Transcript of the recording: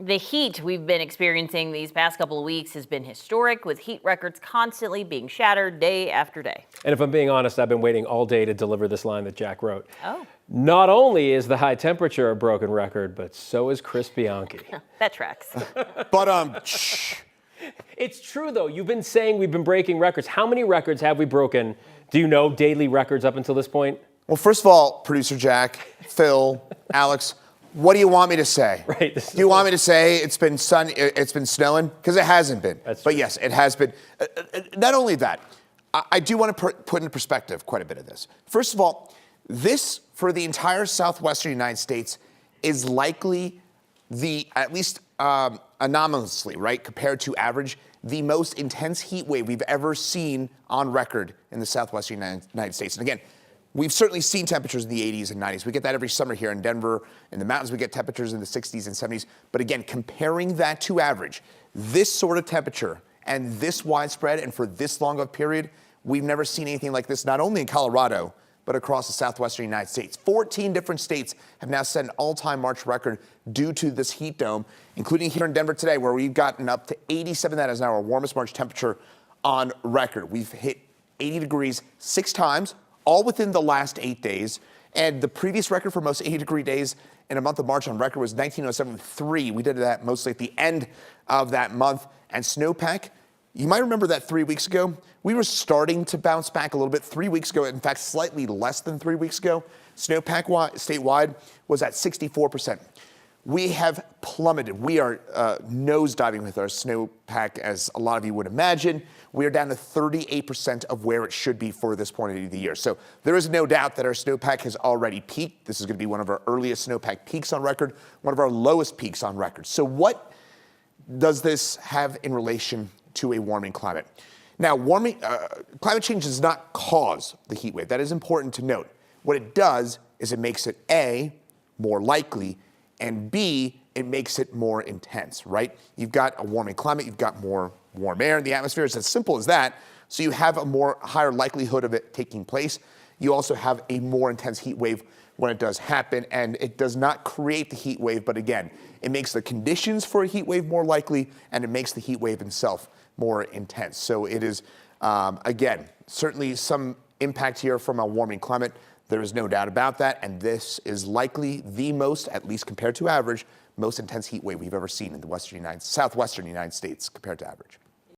The heat we've been experiencing these past couple of weeks has been historic, with heat records constantly being shattered day after day. And if I'm being honest, I've been waiting all day to deliver this line that Jack wrote. Oh. Not only is the high temperature a broken record, but so is Chris Bianchi. That tracks. But It's true, though. You've been saying we've been breaking records. How many records have we broken? Do you know daily records up until this point? well, first of all, producer Jack, Phil, Alex, what do you want me to say? Right. Do you want me to say it's been snowing? Because it hasn't been. That's but true. yes, it has been. Not only that, I do want to put into perspective quite a bit of this. First of all, this for the entire southwestern United States is likely at least anomalously, right, compared to average, the most intense heat wave we've ever seen on record in the southwestern United States. And again, we've certainly seen temperatures in the 80s and 90s. We get that every summer here in Denver. In the mountains, we get temperatures in the 60s and 70s. But again, comparing that to average, this sort of temperature and this widespread and for this long of a period, we've never seen anything like this, not only in Colorado, but across the southwestern United States. 14 different states have now set an all-time March record due to this heat dome, including here in Denver today, where we've gotten up to 87. That is now our warmest March temperature on record. We've hit 80 degrees 6 times, all within the last 8 days. And the previous record for most 80-degree days in a month of March on record was 1907 with 3. We did that mostly at the end of that month. And snowpack, you might remember that 3 weeks ago, we were starting to bounce back a little bit. 3 weeks ago, in fact, slightly less than 3 weeks ago, snowpack statewide was at 64%. We have plummeted. We are nosediving with our snowpack, as a lot of you would imagine. We are down to 38% of where it should be for this point of the year. So there is no doubt that our snowpack has already peaked. This is going to be one of our earliest snowpack peaks on record, one of our lowest peaks on record. So what does this have in relation to a warming climate? Now, climate change does not cause the heat wave. That is important to note. What it does is it makes it A, more likely, and B, it makes it more intense, right? You've got a warming climate, you've got more warm air in the atmosphere. It's as simple as that. So you have a higher likelihood of it taking place. You also have a more intense heat wave when it does happen, and it does not create the heat wave, but again, it makes the conditions for a heat wave more likely, and it makes the heat wave itself more intense. So it is, again, certainly some impact here from a warming climate. There is no doubt about that, and this is likely the most, at least compared to average, most intense heat wave we've ever seen in the southwestern United States compared to average.